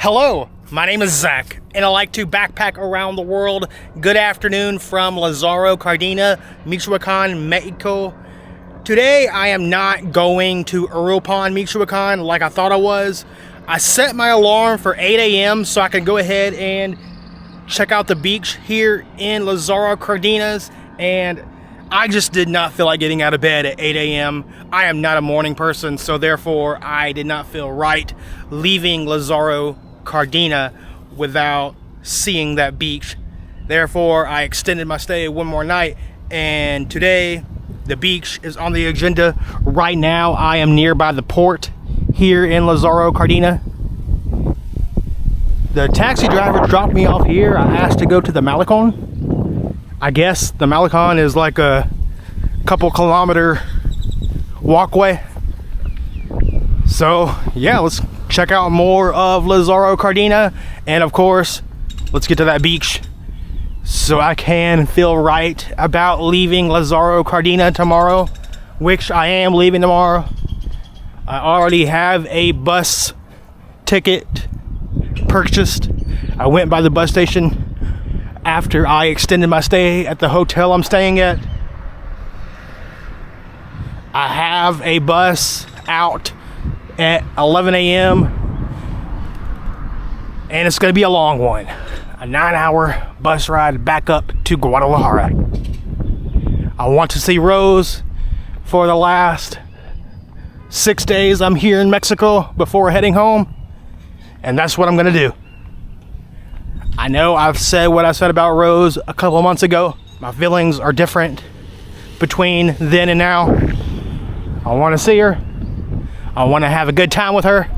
Hello, my name is Zach, and I like to backpack around the world. Good afternoon from Lázaro Cárdenas, Michoacán, Mexico. Today, I am not going to Uruapan, Michoacán, like I thought I was. I set my alarm for 8 a.m. so I can go ahead and check out the beach here in Lázaro Cárdenas, and I just did not feel like getting out of bed at 8 a.m. I am not a morning person, so therefore I did not feel right leaving Lázaro Cárdenas without seeing that beach. Therefore, I extended my stay one more night, and today the beach is on the agenda. Right now, I am nearby the port here in Lázaro Cárdenas. The taxi driver dropped me off here. I asked to go to the malacon. I guess the malacon is like a couple kilometer walkway. So yeah, let's check out more of Lázaro Cárdenas, and of course let's get to that beach so I can feel right about leaving Lázaro Cárdenas tomorrow, which I am leaving tomorrow. I already have a bus ticket purchased. I went by the bus station after I extended my stay at the hotel I'm staying at. I have a bus out at 11 a.m. and it's going to be a long one. A 9-hour bus ride back up to Guadalajara. I want to see Rose for the last 6 days I'm here in Mexico before heading home, and that's what I'm going to do. I know I've said what I said about Rose a couple of months ago. My feelings are different between then and now. I want to see her. I want to have a good time with her.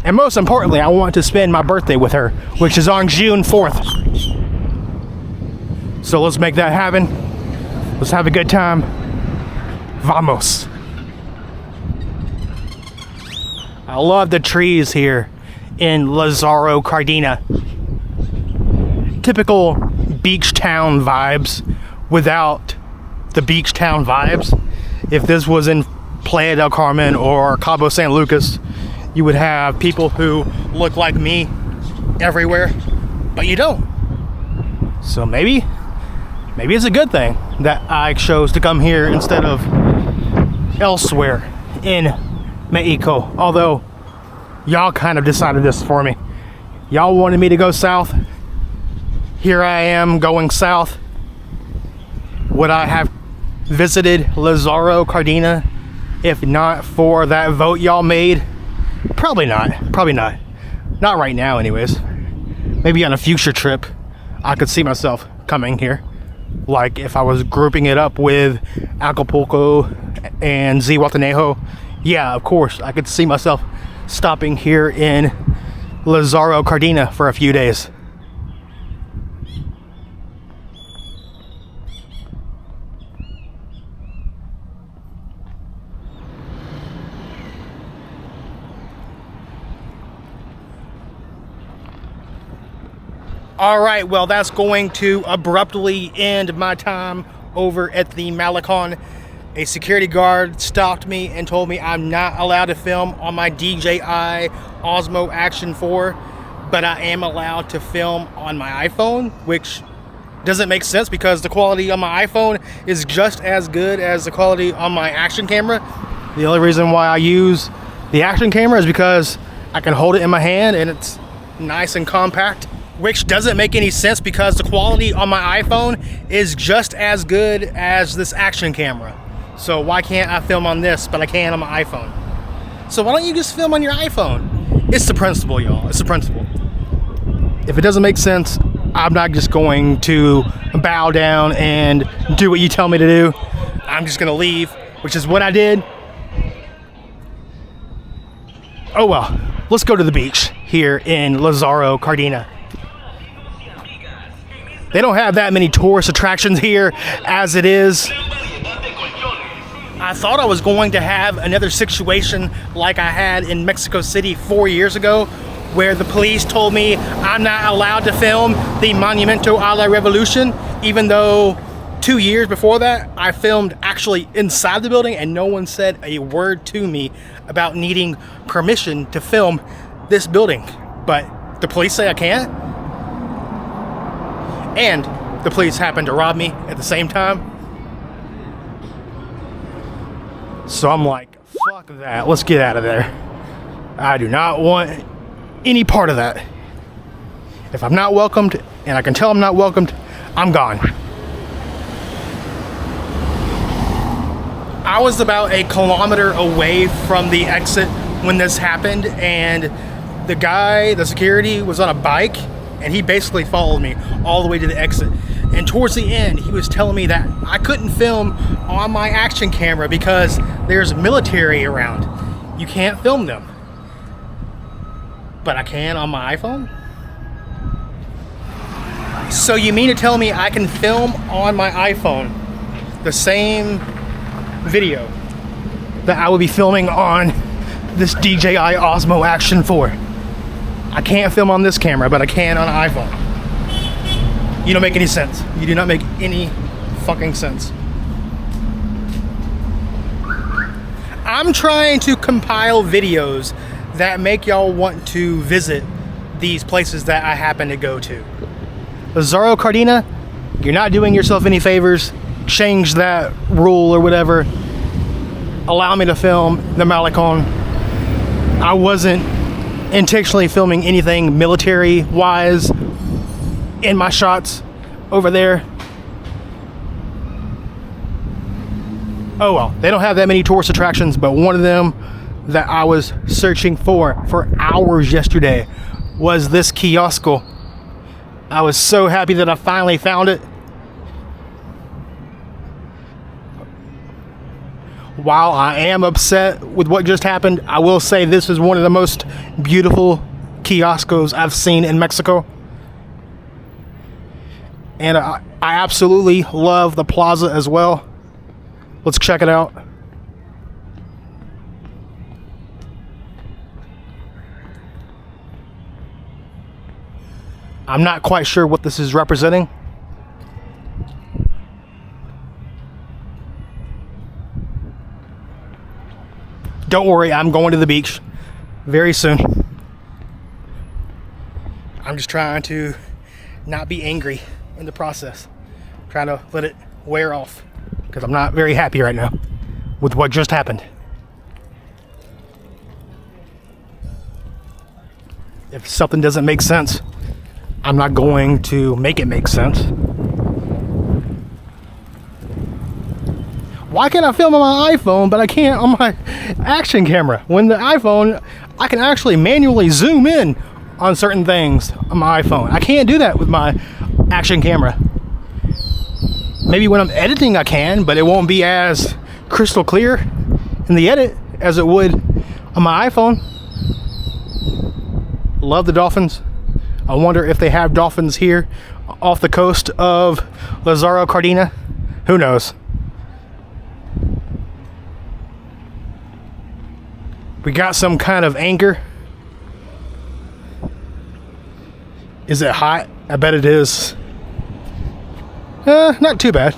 And most importantly, I want to spend my birthday with her, which is on June 4th. So let's make that happen. Let's have a good time. Vamos. I love the trees here in Lázaro Cárdenas. Typical beach town vibes without the beach town vibes. If this was in Playa del Carmen or Cabo San Lucas, you would have people who look like me everywhere, but you don't. So maybe it's a good thing that I chose to come here instead of elsewhere in Mexico. Although y'all kind of decided this for me. Y'all wanted me to go south. Here I am going south. Would I have visited Lázaro Cárdenas if not for that vote y'all made? Probably not. Not right now anyways. Maybe on a future trip I could see myself coming here. Like if I was grouping it up with Acapulco and Zihuatanejo. Yeah, of course, I could see myself stopping here in Lázaro Cárdenas for a few days. All right, well, that's going to abruptly end my time over at the malacon. A security guard stopped me and told me I'm not allowed to film on my DJI Osmo Action 4, but I am allowed to film on my iPhone, which doesn't make sense because the quality on my iPhone is just as good as the quality on my action camera. The only reason why I use the action camera is because I can hold it in my hand and it's nice and compact, which doesn't make any sense because the quality on my iPhone is just as good as this action camera. So why can't I film on this, but I can on my iPhone? So why don't you just film on your iPhone? It's the principle, y'all. It's the principle. If it doesn't make sense, I'm not just going to bow down and do what you tell me to do. I'm just gonna leave, which is what I did. Oh well, let's go to the beach here in Lázaro Cárdenas. They don't have that many tourist attractions here as it is. I thought I was going to have another situation like I had in Mexico City 4 years ago, where the police told me I'm not allowed to film the Monumento a la Revolution, even though 2 years before that I filmed actually inside the building and no one said a word to me about needing permission to film this building. but the police say I can't. And the police happen to rob me at the same time. So I'm like, fuck that. Let's get out of there. I do not want any part of that. If I'm not welcomed, and I can tell I'm not welcomed, I'm gone. I was about a kilometer away from the exit when this happened, and the guy, the security, was on a bike, and he basically followed me all the way to the exit. And towards the end, he was telling me that I couldn't film on my action camera because there's military around. You can't film them. But I can on my iPhone? So you mean to tell me I can film on my iPhone the same video that I would be filming on this DJI Osmo Action 4? I can't film on this camera, but I can on an iPhone. You don't make any sense. You do not make any fucking sense. I'm trying to compile videos that make y'all want to visit these places that I happen to go to. Lazaro Cárdenas, you're not doing yourself any favors. Change that rule or whatever. Allow me to film the malacon. I wasn't intentionally filming anything military wise in my shots over there. Oh well, they don't have that many tourist attractions, but one of them that I was searching for hours yesterday was this kiosco. I was so happy that I finally found it. While I am upset with what just happened, I will say this is one of the most beautiful kioscos I've seen in Mexico. And I absolutely love the Plaza as well. Let's check it out. I'm not quite sure what this is representing. Don't worry, I'm going to the beach very soon. I'm just trying to not be angry in the process. I'm trying to let it wear off because I'm not very happy right now with what just happened. If something doesn't make sense, I'm not going to make it make sense. Why can't I film on my iPhone, but I can't on my action camera? When the iPhone, I can actually manually zoom in on certain things on my iPhone. I can't do that with my action camera. Maybe when I'm editing I can, but it won't be as crystal clear in the edit as it would on my iPhone. Love the dolphins. I wonder if they have dolphins here off the coast of Lázaro Cárdenas. Who knows? We got some kind of anchor. Is it hot? I bet it is. Not too bad.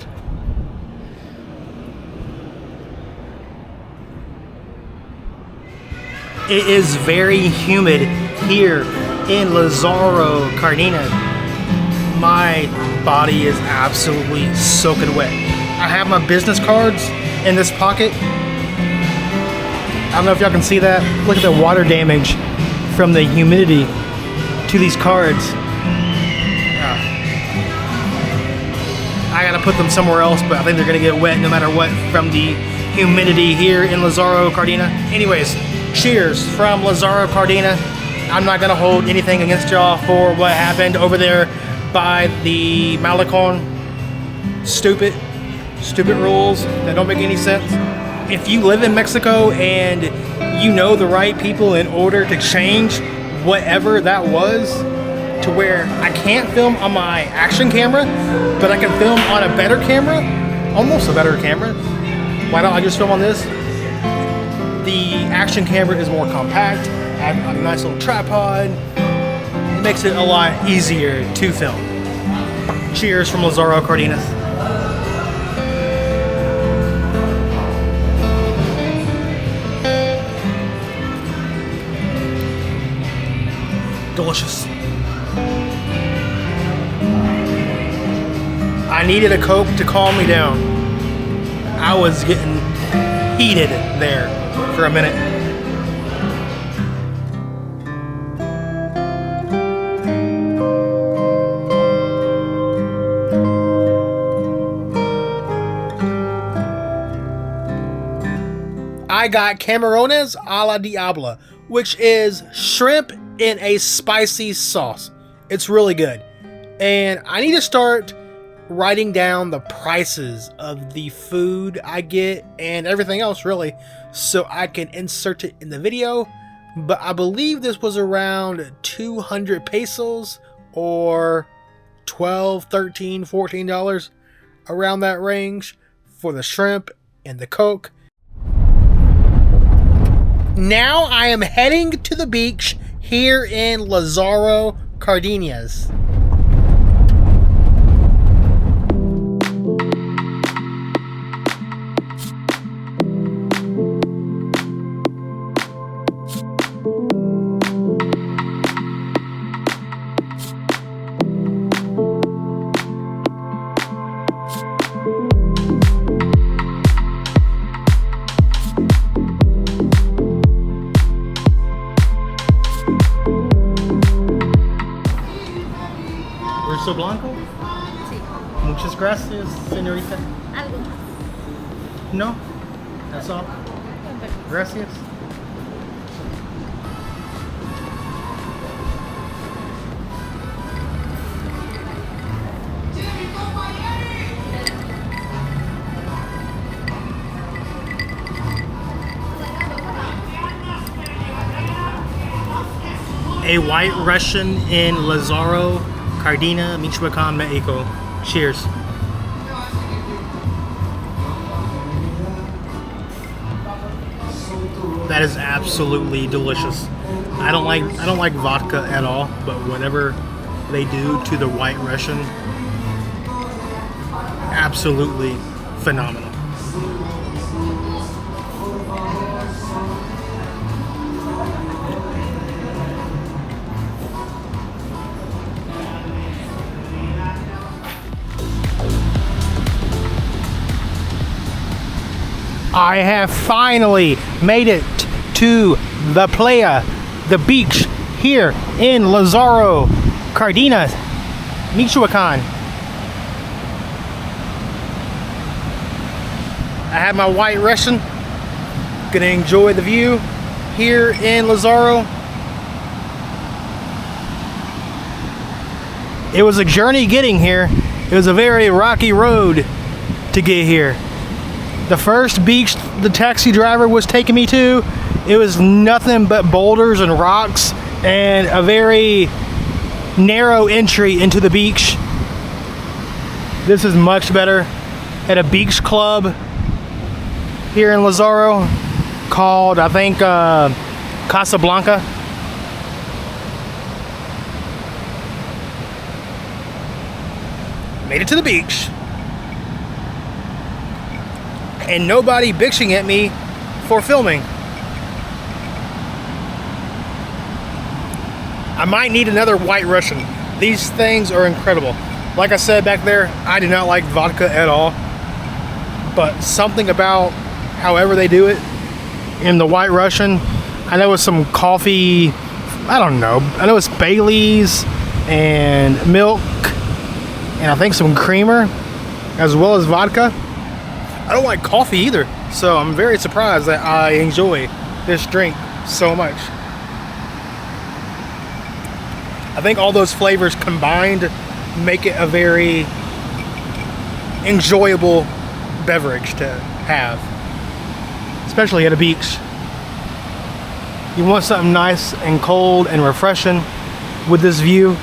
It is very humid here in Lázaro Cárdenas. My body is absolutely soaking wet. I have my business cards in this pocket. I don't know if y'all can see that. Look at the water damage from the humidity to these cards. I gotta put them somewhere else, but I think they're gonna get wet no matter what from the humidity here in Lázaro Cárdenas. Anyways, cheers from Lázaro Cárdenas. I'm not gonna hold anything against y'all for what happened over there by the malacon. Stupid rules that don't make any sense. If you live in Mexico and you know the right people in order to change whatever that was to where I can't film on my action camera, but I can film on a better camera, almost a better camera. Why don't I just film on this? The action camera is more compact. I have a nice little tripod. It makes it a lot easier to film. Cheers from Lázaro Cárdenas. Delicious. I needed a Coke to calm me down. I was getting heated there for a minute. I got camarones a la diabla, which is shrimp in a spicy sauce. It's really good. And I need to start writing down the prices of the food I get and everything else, really, so I can insert it in the video. But I believe this was around 200 pesos or $12, $13, $14, around that range for the shrimp and the Coke. Now I am heading to the beach here in Lázaro Cárdenas. Urso Blanco? Sí. Muchas gracias, señorita. Algo más. No, that's all. Gracias. A white Russian in Lázaro Cárdenas, Michoacán, Mexico. Cheers. That is absolutely delicious. I don't like vodka at all, but whatever they do to the white Russian, absolutely phenomenal. I have finally made it to the Plaza, the beach here in Lázaro Cárdenas, Michoacán. I have my white Russian. Gonna enjoy the view here in Lazaro. It was a journey getting here. It was a very rocky road to get here. The first beach the taxi driver was taking me to, it was nothing but boulders and rocks and a very narrow entry into the beach. This is much better. At a beach club here in Lazaro called, I think, Casablanca. Made it to the beach. And nobody bitching at me for filming. I might need another white Russian. These things are incredible. Like I said back there, I do not like vodka at all. But something about however they do it in the white Russian, I know it's some coffee, I don't know. I know it's Bailey's and milk and I think some creamer as well as vodka. I don't like coffee either, so I'm very surprised that I enjoy this drink so much. I think all those flavors combined make it a very enjoyable beverage to have, especially at a beach. You want something nice and cold and refreshing with this view.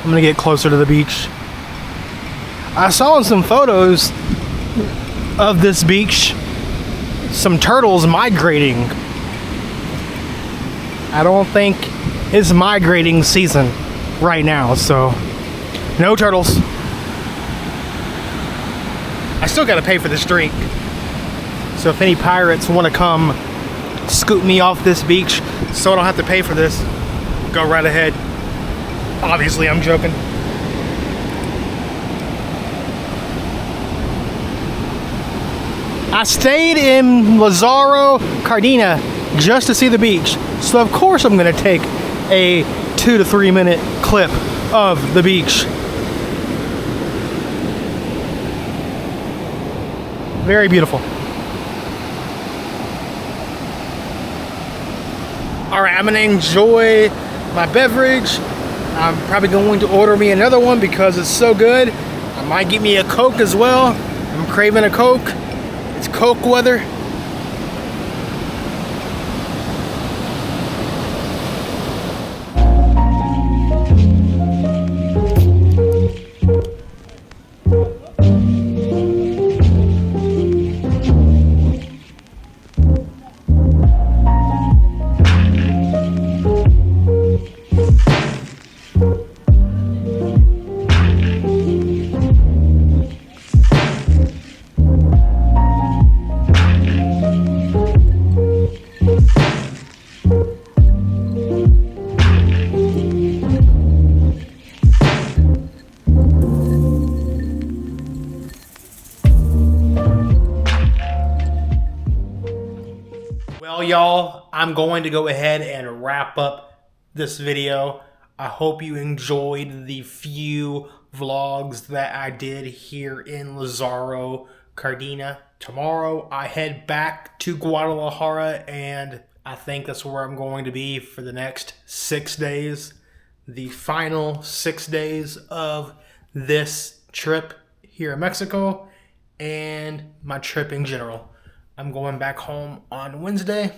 I'm gonna get closer to the beach. I saw in some photos of this beach some turtles migrating. I don't think it's migrating season right now, so no turtles. I still gotta pay for this drink, so if any pirates want to come scoop me off this beach so I don't have to pay for this, Go right ahead. Obviously, I'm joking. I stayed in Lázaro Cárdenas just to see the beach. So of course I'm gonna take a 2 to 3 minute clip of the beach. Very beautiful. All right, I'm gonna enjoy my beverage. I'm probably going to order me another one because it's so good. I might get me a Coke as well. I'm craving a Coke. It's Coke weather. Well, y'all, I'm going to go ahead and wrap up this video. I hope you enjoyed the few vlogs that I did here in Lázaro Cárdenas. Tomorrow, I head back to Guadalajara, and I think that's where I'm going to be for the next 6 days. The final 6 days of this trip here in Mexico and my trip in general. I'm going back home on Wednesday,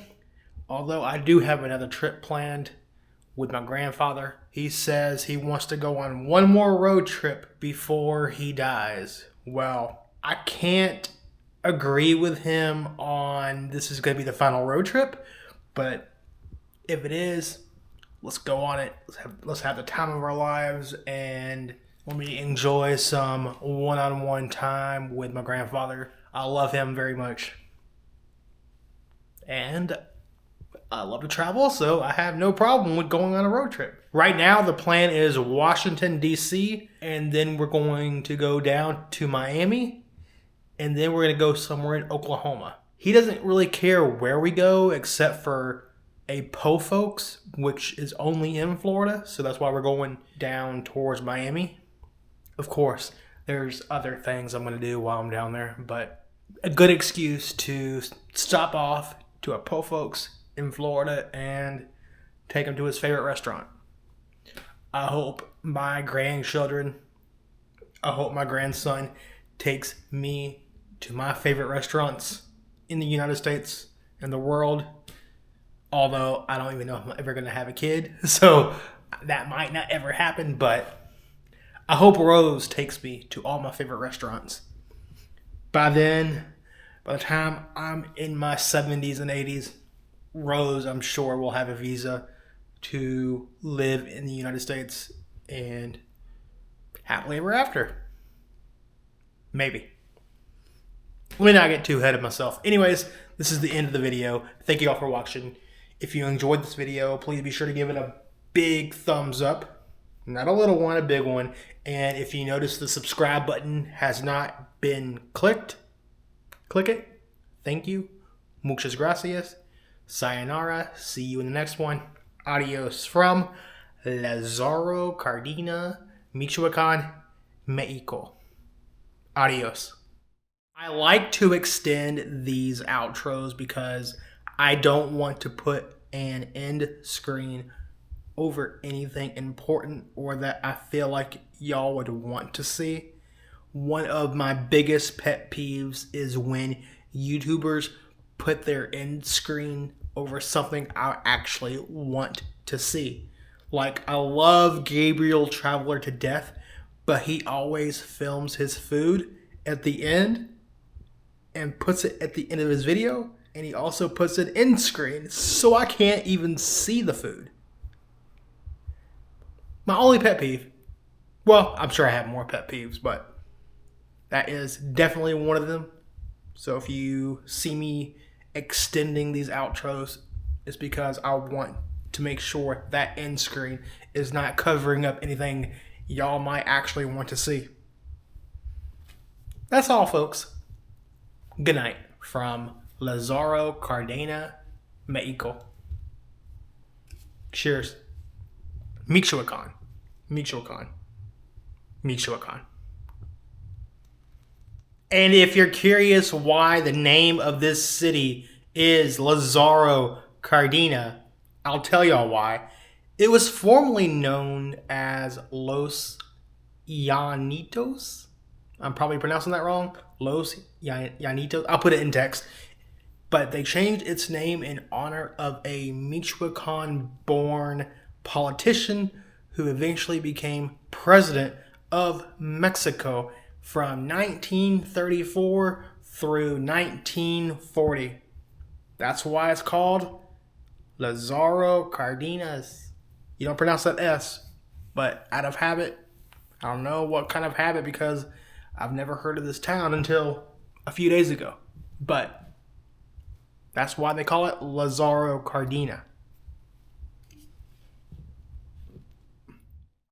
although I do have another trip planned with my grandfather. He says he wants to go on one more road trip before he dies. Well, I can't agree with him on this is going to be the final road trip, but if it is, let's go on it. Let's have the time of our lives, and let me enjoy some one-on-one time with my grandfather. I love him very much. And I love to travel, so I have no problem with going on a road trip. Right now, the plan is Washington, D.C., and then we're going to go down to Miami, and then we're going to go somewhere in Oklahoma. He doesn't really care where we go except for a Po Folks, which is only in Florida, so that's why we're going down towards Miami. Of course, there's other things I'm going to do while I'm down there, but a good excuse to stop off to a Po Folks in Florida and take him to his favorite restaurant. I hope my grandson takes me to my favorite restaurants in the United States and the world. Although I don't even know if I'm ever going to have a kid, so that might not ever happen, but I hope Rose takes me to all my favorite restaurants. By the time I'm in my 70s and 80s, Rose, I'm sure, will have a visa to live in the United States and happily ever after. Maybe. Let me not get too ahead of myself. Anyways, this is the end of the video. Thank you all for watching. If you enjoyed this video, please be sure to give it a big thumbs up. Not a little one, a big one. And if you notice the subscribe button has not been clicked, click it. Thank you. Muchas gracias. Sayonara. See you in the next one. Adios from Lázaro Cárdenas, Michoacán, Mexico. Adios. I like to extend these outros because I don't want to put an end screen over anything important or that I feel like y'all would want to see. One of my biggest pet peeves is when YouTubers put their end screen over something I actually want to see. Like, I love Gabriel Traveler to death, but he always films his food at the end and puts it at the end of his video, and he also puts it end screen so I can't even see the food. My only pet peeve, well, I'm sure I have more pet peeves, but that is definitely one of them. So if you see me extending these outros, it's because I want to make sure that end screen is not covering up anything y'all might actually want to see. That's all, folks. Good night from Lázaro Cárdenas, Mexico. Cheers. Michoacán. Michoacán. Michoacán. And if you're curious why the name of this city is Lázaro Cárdenas, I'll tell y'all why. It was formerly known as Los Llanitos. I'm probably pronouncing that wrong. Los Llanitos. I'll put it in text. But they changed its name in honor of a Michoacan-born politician who eventually became president of Mexico from 1934 through 1940. That's why it's called Lázaro Cárdenas. You don't pronounce that S, but out of habit, I don't know what kind of habit, because I've never heard of this town until a few days ago. But that's why they call it Lázaro Cárdenas.